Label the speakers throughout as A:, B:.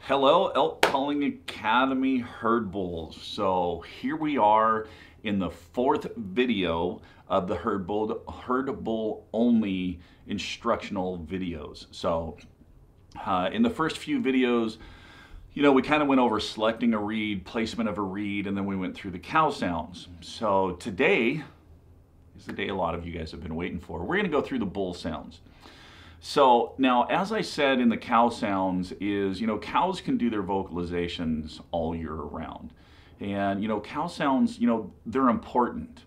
A: Hello, Elk Calling Academy herd bulls. So here we are in the fourth video of the herd bull only instructional videos. So in the first few videos, we kind of went over selecting a reed, placement of a reed, and then we went through the cow sounds. So today is the day a lot of you guys have been waiting for. We're going to go through the bull sounds. So now, as I said in the cow sounds is, cows can do their vocalizations all year round. And, cow sounds, they're important.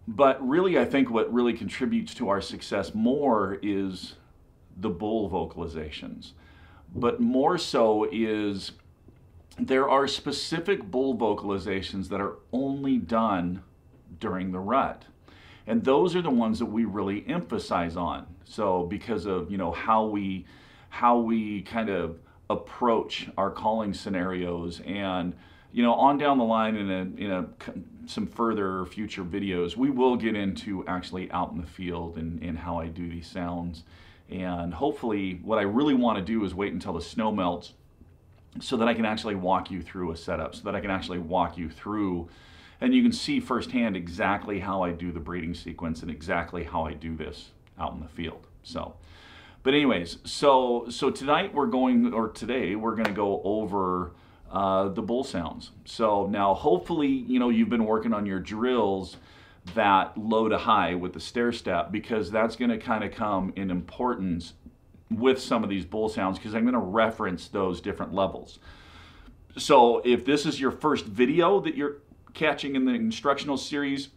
A: But really, I think what really contributes to our success more is the bull vocalizations. But more so is there are specific bull vocalizations that are only done during the rut. And those are the ones that we really emphasize on. So because of, how we kind of approach our calling scenarios, and, on down the line in some further future videos, we will get into actually out in the field and how I do these sounds. And hopefully what I really want to do is wait until the snow melts so that I can actually walk you through a setup, so that I can actually walk you through and you can see firsthand exactly how I do the breeding sequence and exactly how I do this out in the field. So, but anyways, so today we're going to go over the bull sounds. So now hopefully, you've been working on your drills that low to high with the stair step, because that's going to kind of come in importance with some of these bull sounds, because I'm going to reference those different levels. So if this is your first video that you're catching in the instructional series,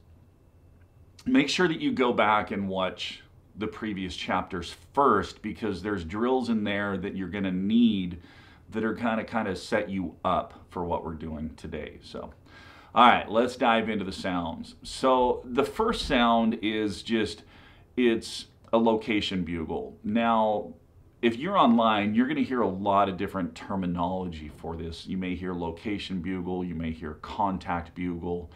A: make sure that you go back and watch the previous chapters first, because there's drills in there that you're going to need that are kind of set you up for what we're doing today. So all right, let's dive into the sounds. So the first sound is it's a location bugle. Now if you're online, you're going to hear a lot of different terminology for this. You may hear location bugle, you may hear contact bugle.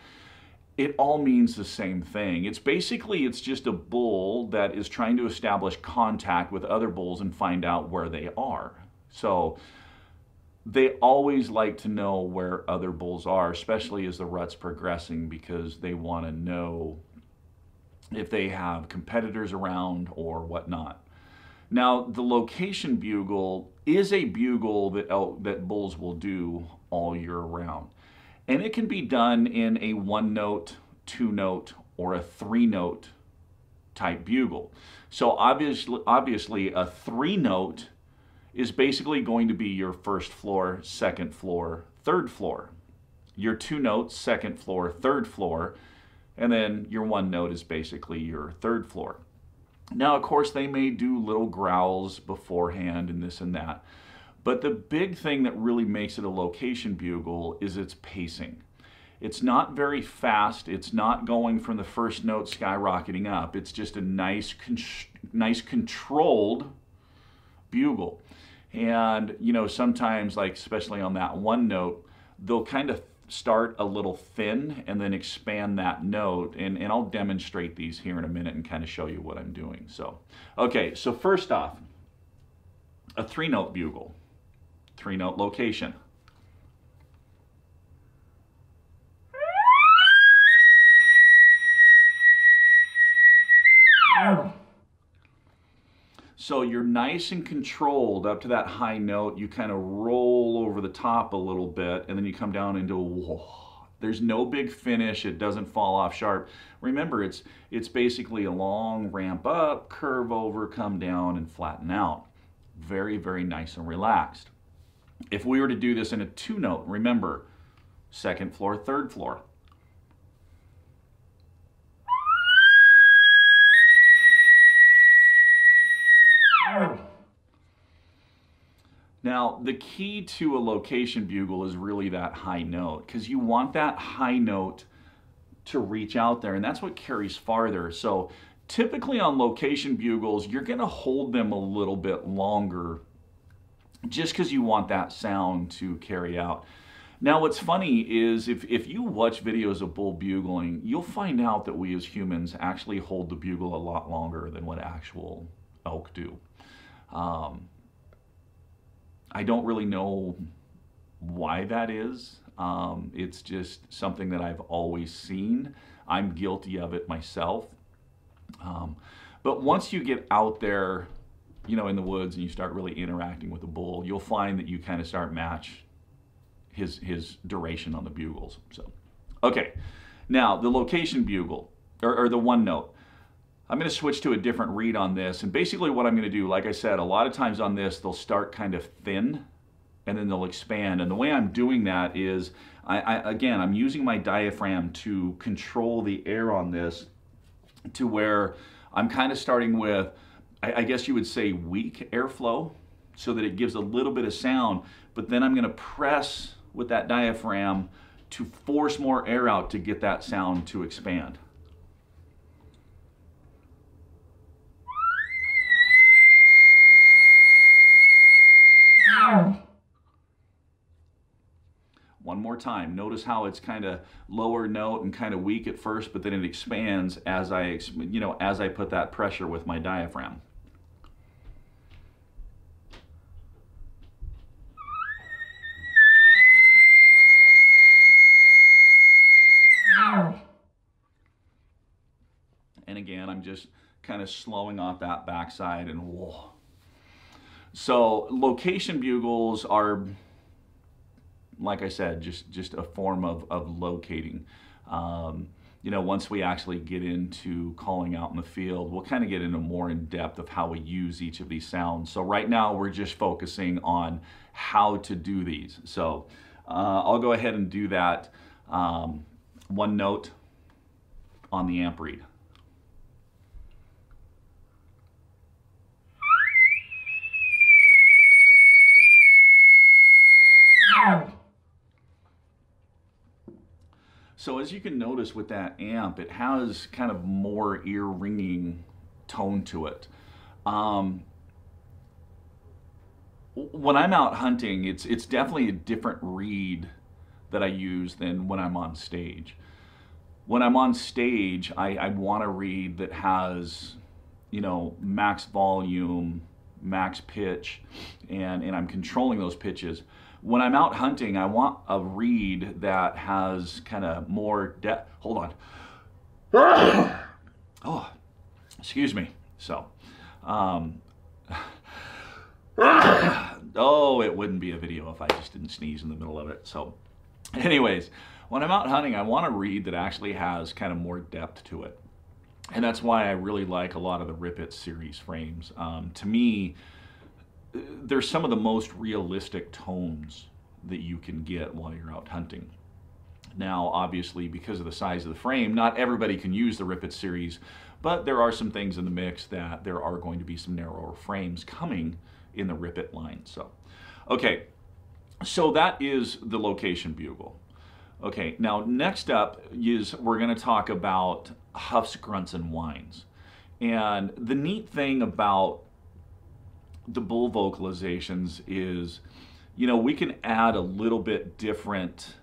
A: It all means the same thing. It's just a bull that is trying to establish contact with other bulls and find out where they are. So they always like to know where other bulls are, especially as the rut's progressing, because they want to know if they have competitors around or whatnot. Now, the location bugle is a bugle that bulls will do all year round. And it can be done in a 1-note, 2-note, or a 3-note type bugle. So obviously a 3-note is basically going to be your first floor, second floor, third floor. Your 2 notes, second floor, third floor, and then your 1 note is basically your third floor. Now, of course, they may do little growls beforehand and this and that, but the big thing that really makes it a location bugle is its pacing. It's not very fast. It's not going from the first note skyrocketing up. It's just a nice controlled bugle. And, sometimes, like especially on that 1 note, they'll kind of start a little thin and then expand that note, and I'll demonstrate these here in a minute and kind of show you what I'm doing. So okay, so first off, a 3-note bugle, 3-note location. So you're nice and controlled up to that high note. You kind of roll over the top a little bit, and then you come down into a whoa. There's no big finish. It doesn't fall off sharp. Remember, it's basically a long ramp up, curve over, come down, and flatten out. Very, very nice and relaxed. If we were to do this in a 2-note, remember, second floor, third floor. Now, the key to a location bugle is really that high note, because you want that high note to reach out there, and that's what carries farther. So typically on location bugles, you're going to hold them a little bit longer just because you want that sound to carry out. Now, what's funny is if you watch videos of bull bugling, you'll find out that we as humans actually hold the bugle a lot longer than what actual elk do. I don't really know why that is. It's just something that I've always seen. I'm guilty of it myself. But once you get out there, in the woods and you start really interacting with the bull, you'll find that you kind of start match his duration on the bugles. So, okay, now the location bugle, or the one note. I'm going to switch to a different reed on this, and basically what I'm going to do, like I said, a lot of times on this they'll start kind of thin and then they'll expand, and the way I'm doing that is again, I'm using my diaphragm to control the air on this to where I'm kind of starting with, I guess you would say, weak airflow, so that it gives a little bit of sound, but then I'm going to press with that diaphragm to force more air out to get that sound to expand. One more time. Notice how it's kind of lower note and kind of weak at first, but then it expands as I put that pressure with my diaphragm. And again, I'm just kind of slowing off that backside and whoa. So location bugles are, like I said, just a form of locating. Once we actually get into calling out in the field, we'll kind of get into more in depth of how we use each of these sounds. So right now we're just focusing on how to do these. So I'll go ahead and do that one note on the amp reed. So as you can notice with that amp, it has kind of more ear-ringing tone to it. When I'm out hunting, it's definitely a different reed that I use than when I'm on stage. When I'm on stage, I want a reed that has, max volume, max pitch, and I'm controlling those pitches. When I'm out hunting, I want a reed that has kind of more depth. Hold on. Oh, excuse me. So, oh, it wouldn't be a video if I just didn't sneeze in the middle of it. So, anyways, when I'm out hunting, I want a reed that actually has kind of more depth to it. And that's why I really like a lot of the Rip It series frames. To me, they're some of the most realistic tones that you can get while you're out hunting. Now, obviously, because of the size of the frame, not everybody can use the Rip It series, but there are some things in the mix that there are going to be some narrower frames coming in the Rip It line. So, okay, so that is the location bugle. Okay, now next up is we're going to talk about huffs, grunts, and whines. And the neat thing about the bull vocalizations is, we can add a little bit different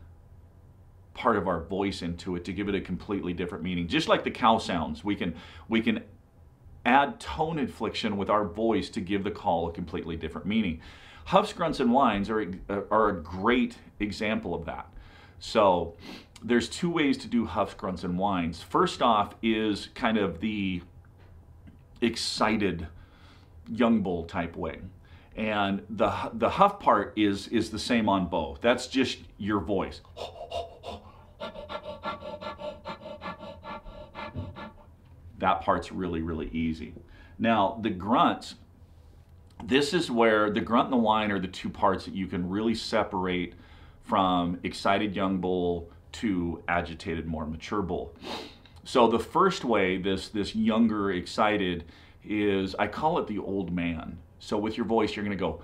A: part of our voice into it to give it a completely different meaning. Just like the cow sounds, we can add tone inflection with our voice to give the call a completely different meaning. Huffs, grunts, and whines are a great example of that. So there's two ways to do huffs, grunts, and whines. First off is kind of the excited young bull type way, and the huff part is the same on both. That's just your voice. That part's really, really easy. Now the grunts, this is where the grunt and the whine are the two parts that you can really separate from excited young bull to agitated, more mature bull. So the first way, this younger excited, is, I call it the old man. So with your voice, you're going to go,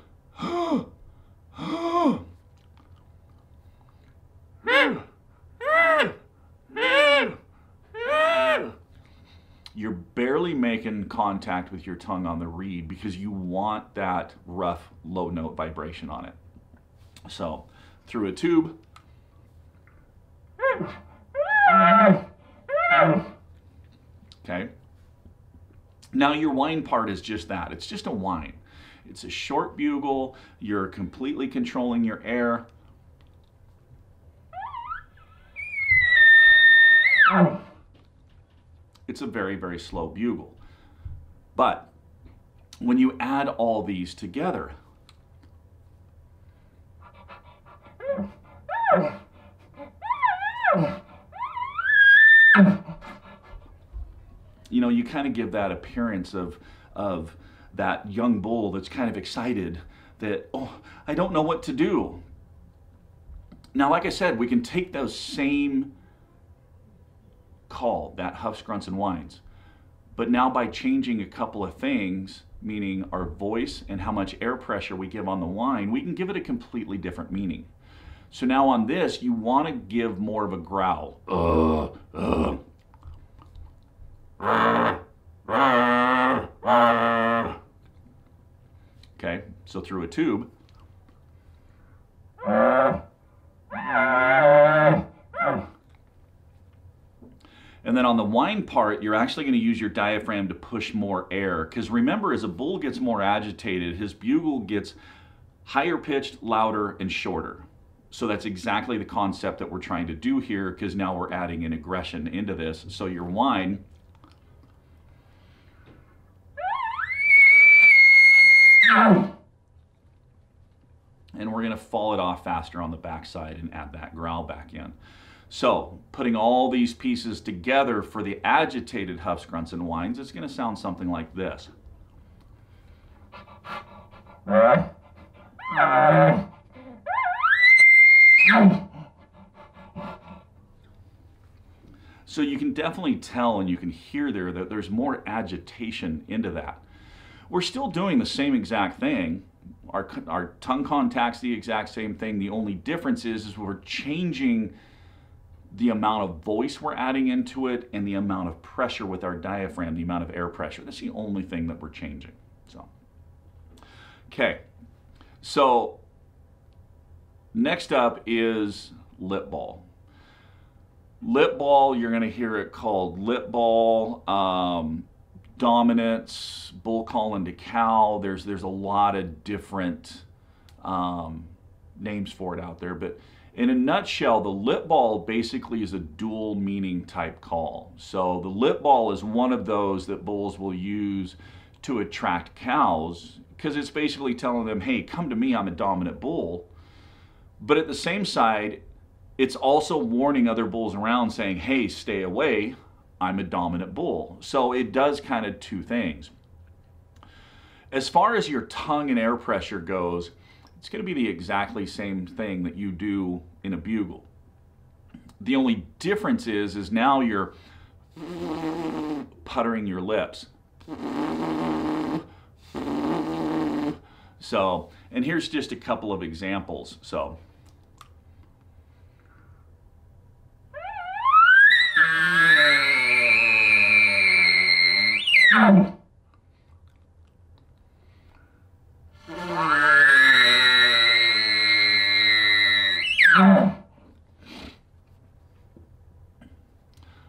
A: you're barely making contact with your tongue on the reed because you want that rough, low note vibration on it. So through a tube. Okay. Now your whine part is just that. It's just a whine. It's a short bugle. You're completely controlling your air. It's a very, very slow bugle. But when you add all these together, you know, you kind of give that appearance of that young bull that's kind of excited that, oh, I don't know what to do. Now, like I said, we can take those same call, that huffs, grunts, and whines, but now by changing a couple of things, meaning our voice and how much air pressure we give on the whine, we can give it a completely different meaning. So now on this, you want to give more of a growl. Okay, so through a tube. And then on the whine part, you're actually going to use your diaphragm to push more air. Because remember, as a bull gets more agitated, his bugle gets higher pitched, louder, and shorter. So that's exactly the concept that we're trying to do here, because now we're adding an aggression into this. So your whine and we're going to fall it off faster on the backside and add that growl back in. So putting all these pieces together for the agitated huffs, grunts, and whines, it's going to sound something like this. So you can definitely tell and you can hear there that there's more agitation into that. We're still doing the same exact thing. Our tongue contact's the exact same thing. The only difference is we're changing the amount of voice we're adding into it and the amount of pressure with our diaphragm, the amount of air pressure. That's the only thing that we're changing. So, okay. So next up is lip ball. Lip ball, you're going to hear it called lip ball, dominance, bull calling to cow. There's a lot of different names for it out there, but in a nutshell, the lip ball basically is a dual meaning type call. So the lip ball is one of those that bulls will use to attract cows, because it's basically telling them, hey, come to me, I'm a dominant bull. But at the same side, it's also warning other bulls around saying, hey, stay away, I'm a dominant bull. So it does kind of two things. As far as your tongue and air pressure goes, it's going to be the exactly same thing that you do in a bugle. The only difference is now you're puttering your lips. So, and here's just a couple of examples. So,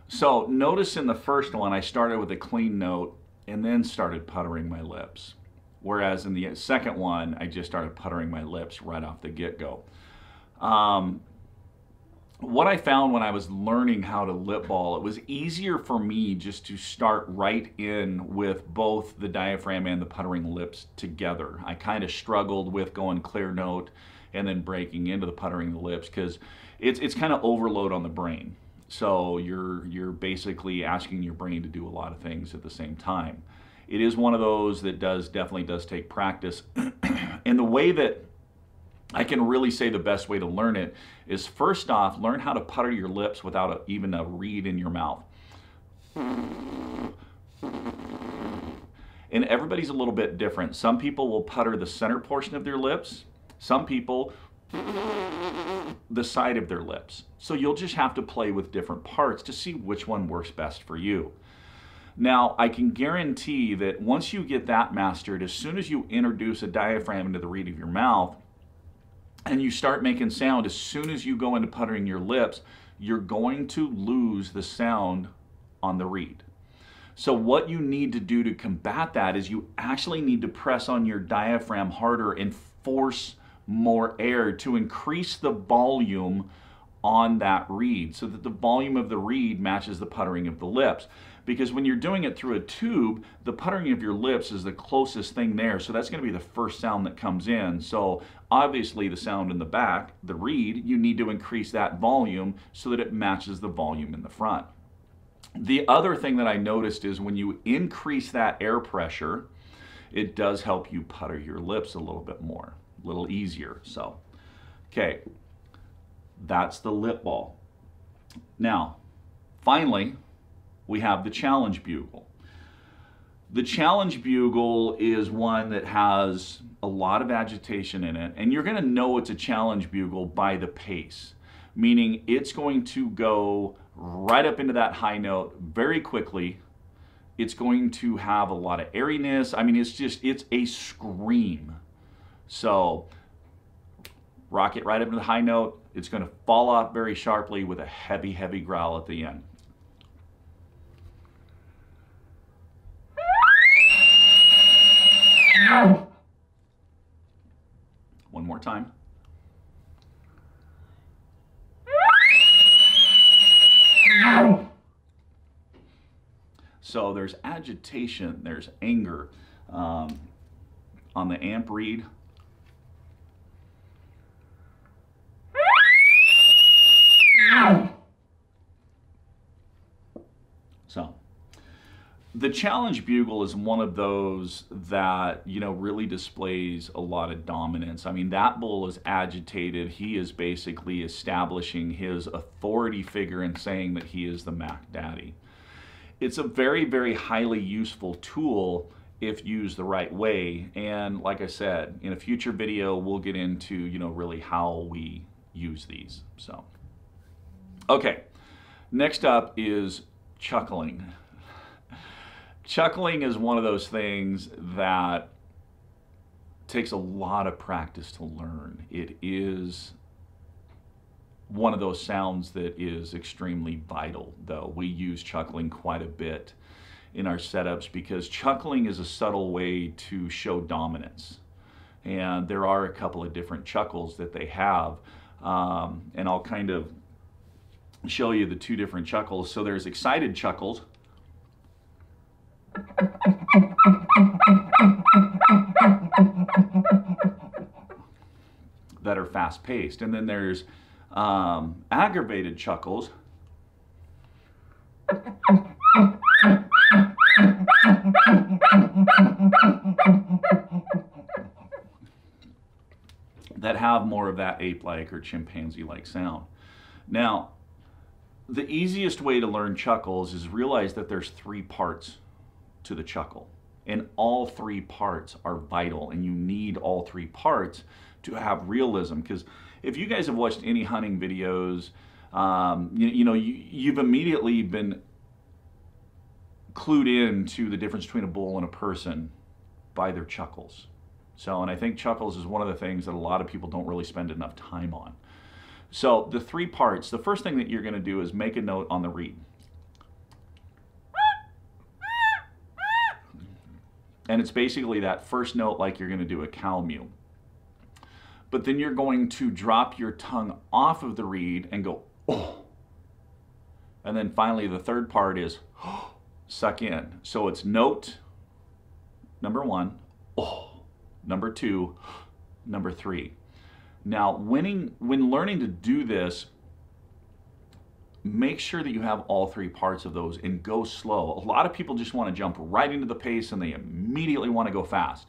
A: so notice in the first one, I started with a clean note and then started puttering my lips. Whereas in the second one, I just started puttering my lips right off the get-go. What I found when I was learning how to lip ball, it was easier for me just to start right in with both the diaphragm and the puttering lips together. I kind of struggled with going clear note and then breaking into the puttering the lips, because it's kind of overload on the brain. So you're basically asking your brain to do a lot of things at the same time. It is one of those that definitely does take practice. And the way that I can really say the best way to learn it is, first off, learn how to putter your lips without even a reed in your mouth. And everybody's a little bit different. Some people will putter the center portion of their lips. Some people the side of their lips. So you'll just have to play with different parts to see which one works best for you. Now, I can guarantee that once you get that mastered, as soon as you introduce a diaphragm into the reed of your mouth and you start making sound, as soon as you go into puttering your lips, you're going to lose the sound on the reed. So what you need to do to combat that is you actually need to press on your diaphragm harder and force more air to increase the volume on that reed so that the volume of the reed matches the puttering of the lips. Because when you're doing it through a tube, the puttering of your lips is the closest thing there. So that's going to be the first sound that comes in. So obviously the sound in the back, the reed, you need to increase that volume so that it matches the volume in the front. The other thing that I noticed is when you increase that air pressure, it does help you putter your lips a little bit more, a little easier. So, okay, that's the lip ball. Now, finally, we have the challenge bugle. The challenge bugle is one that has a lot of agitation in it, and you're going to know it's a challenge bugle by the pace, meaning it's going to go right up into that high note very quickly. It's going to have a lot of airiness. I mean, it's a scream. So rock it right up to the high note. It's going to fall off very sharply with a heavy, heavy growl at the end. One more time. So there's agitation, there's anger on the amp reed. So the challenge bugle is one of those that, you know, really displays a lot of dominance. I mean, that bull is agitated. He is basically establishing his authority figure and saying that he is the Mac Daddy. It's a very, very highly useful tool if used the right way. And like I said, in a future video, we'll get into, you know, really how we use these. So, okay, next up is chuckling. Chuckling is one of those things that takes a lot of practice to learn. It is one of those sounds that is extremely vital, though. We use chuckling quite a bit in our setups because chuckling is a subtle way to show dominance. And there are a couple of different chuckles that they have. And I'll kind of show you the two different chuckles. So there's excited chuckles. That are fast-paced, and then there's aggravated chuckles that have more of that ape-like or chimpanzee-like sound. Now, the easiest way to learn chuckles is realize that there's three parts to the chuckle, and all three parts are vital, and you need all three parts to have realism. Because if you guys have watched any hunting videos, you've immediately been clued in to the difference between a bull and a person by their chuckles. So, and I think chuckles is one of the things that a lot of people don't really spend enough time on. So the three parts, the first thing that you're going to do is make a note on the reed. And it's basically that first note like you're going to do a cow mew. But then you're going to drop your tongue off of the reed and go, oh. And then finally the third part is suck in. So it's note number one, oh. Number two, number three. Now, when learning to do this, make sure that you have all three parts of those and go slow. A lot of people just want to jump right into the pace and they immediately want to go fast.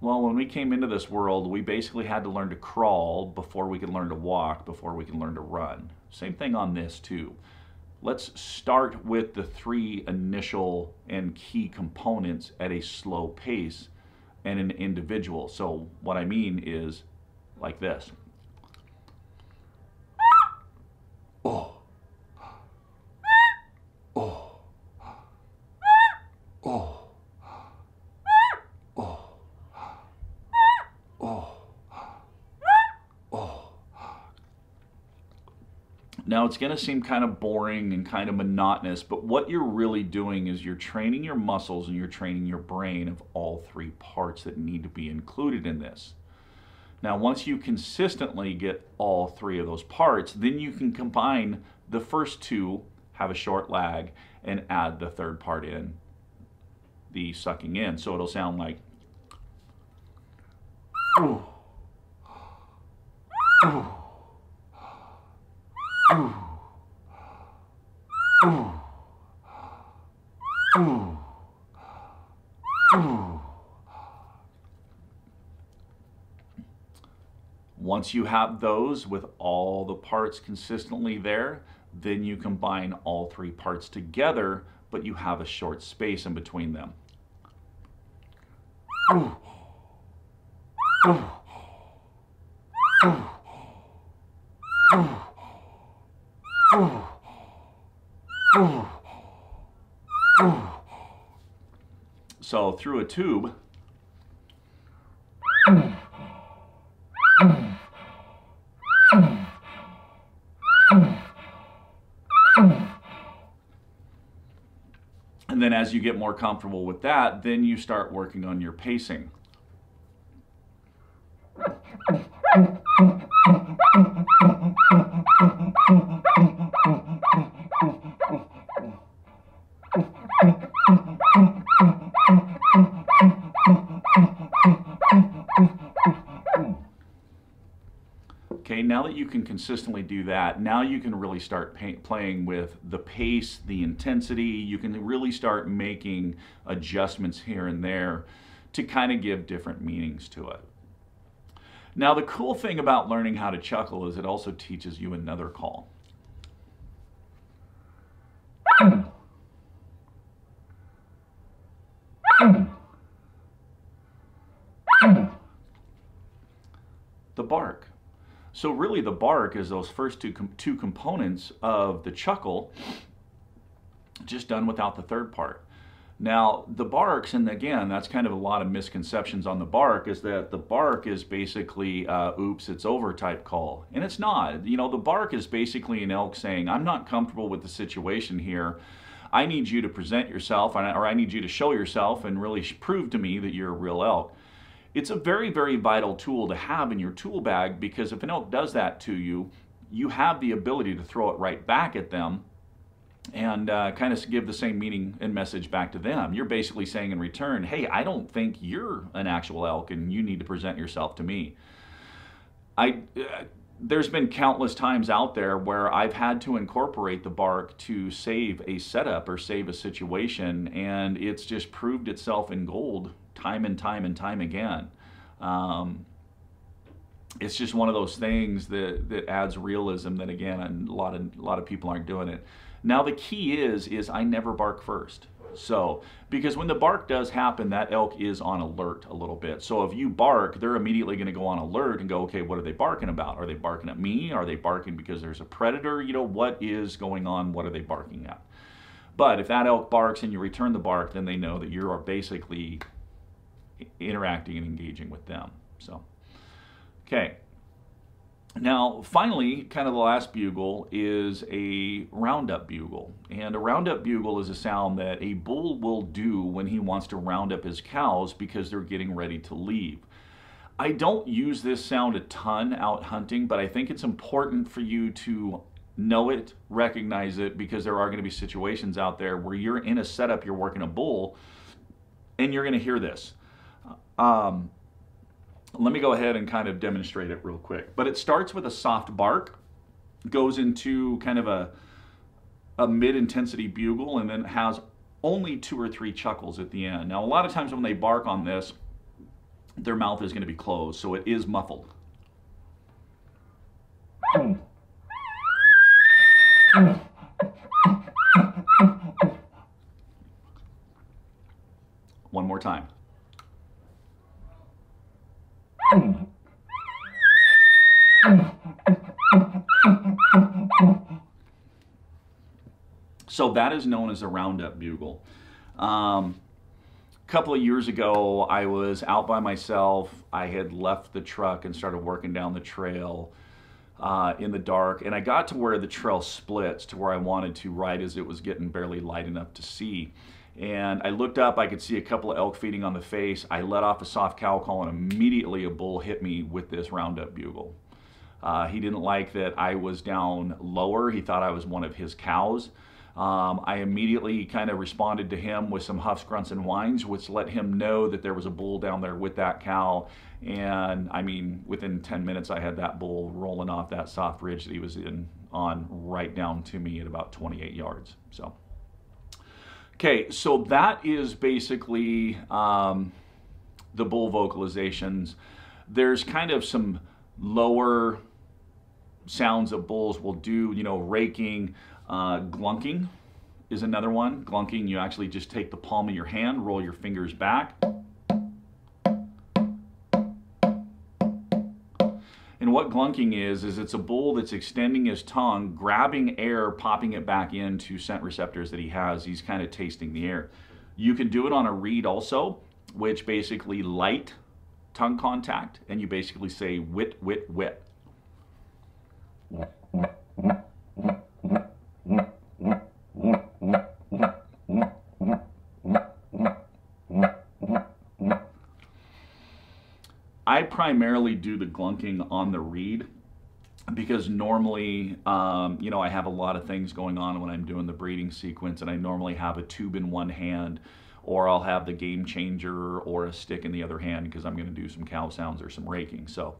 A: Well, when we came into this world, we basically had to learn to crawl before we could learn to walk, before we could learn to run. Same thing on this too. Let's start with the three initial and key components at a slow pace and an individual. So what I mean is like this. Oh. Oh. Oh. Oh. Oh. Oh. Now it's going to seem kind of boring and kind of monotonous, but what you're really doing is you're training your muscles and you're training your brain of all three parts that need to be included in this. Now, once you consistently get all three of those parts, then you can combine the first two, have a short lag, and add the third part in, the sucking in. So it'll sound like ooh, ooh, ooh, ooh, ooh, ooh. Once you have those with all the parts consistently there, then you combine all three parts together, but you have a short space in between them. Ooh. Ooh. Ooh. Ooh. Ooh. Ooh. Ooh. So through a tube, and then as you get more comfortable with that, then you start working on your pacing. Okay, now that you can consistently do that, now you can really start playing with the pace, the intensity. You can really start making adjustments here and there to kind of give different meanings to it. Now, the cool thing about learning how to chuckle is it also teaches you another call. The bark. So really the bark is those first two components of the chuckle, just done without the third part. Now the barks, and again, that's kind of a lot of misconceptions on the bark, is that the bark is basically, oops, it's over type call. And it's not. You know, the bark is basically an elk saying, I'm not comfortable with the situation here. I need you to present yourself, or I need you to show yourself and really prove to me that you're a real elk. It's a very, very vital tool to have in your tool bag, because if an elk does that to you, you have the ability to throw it right back at them and kind of give the same meaning and message back to them. You're basically saying in return, hey, I don't think you're an actual elk and you need to present yourself to me. There's been countless times out there where I've had to incorporate the bark to save a setup or save a situation, and it's just proved itself in gold time and time and time again. It's just one of those things that adds realism that, again, a lot of people aren't doing it. Now the key is I never bark first. So, because when the bark does happen, that elk is on alert a little bit. So if you bark, they're immediately going to go on alert and go, okay, what are they barking about? Are they barking at me? Are they barking because there's a predator? You know, what is going on? What are they barking at? But if that elk barks and you return the bark, then they know that you are basically interacting and engaging with them. So, okay. Now, finally, kind of the last bugle is a roundup bugle. And a roundup bugle is a sound that a bull will do when he wants to round up his cows because they're getting ready to leave. I don't use this sound a ton out hunting, but I think it's important for you to know it, recognize it, because there are going to be situations out there where you're in a setup, you're working a bull, and you're going to hear this. Let me go ahead and kind of demonstrate it real quick. But it starts with a soft bark, goes into kind of a mid-intensity bugle, and then has only 2 or 3 chuckles at the end. Now, a lot of times when they bark on this, their mouth is going to be closed, so it is muffled. One more time. So that is known as a roundup bugle. A couple of years ago, I was out by myself. I had left the truck and started working down the trail. in the dark, and I got to where the trail splits to where I wanted to right as it was getting barely light enough to see. And I looked up, I could see a couple of elk feeding on the face. I let off a soft cow call, and immediately a bull hit me with this roundup bugle. He didn't like that I was down lower. He thought I was one of his cows. I immediately kind of responded to him with some huffs, grunts, and whines, which let him know that there was a bull down there with that cow. And I mean, within 10 minutes, I had that bull rolling off that soft ridge that he was on right down to me at about 28 yards. So, okay, so that is basically the bull vocalizations. There's kind of some lower sounds that bulls will do, you know, raking. Glunking is another one. Glunking, you actually just take the palm of your hand, roll your fingers back. And what glunking is it's a bull that's extending his tongue, grabbing air, popping it back into scent receptors that he has. He's kind of tasting the air. You can do it on a reed also, which basically light tongue contact, and you basically say wit, wit, wit. I primarily do the glunking on the reed because normally, you know, I have a lot of things going on when I'm doing the breeding sequence, and I normally have a tube in one hand, or I'll have the game changer or a stick in the other hand because I'm going to do some cow sounds or some raking. So,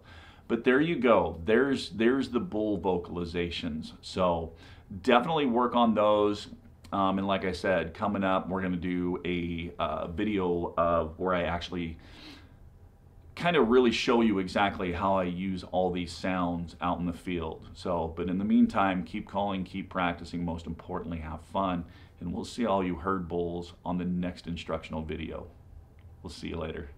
A: but there you go. There's the bull vocalizations. So definitely work on those. And like I said, coming up, we're going to do a video of where I actually kind of really show you exactly how I use all these sounds out in the field. So, but in the meantime, keep calling, keep practicing, most importantly, have fun, and we'll see all you herd bulls on the next instructional video. We'll see you later.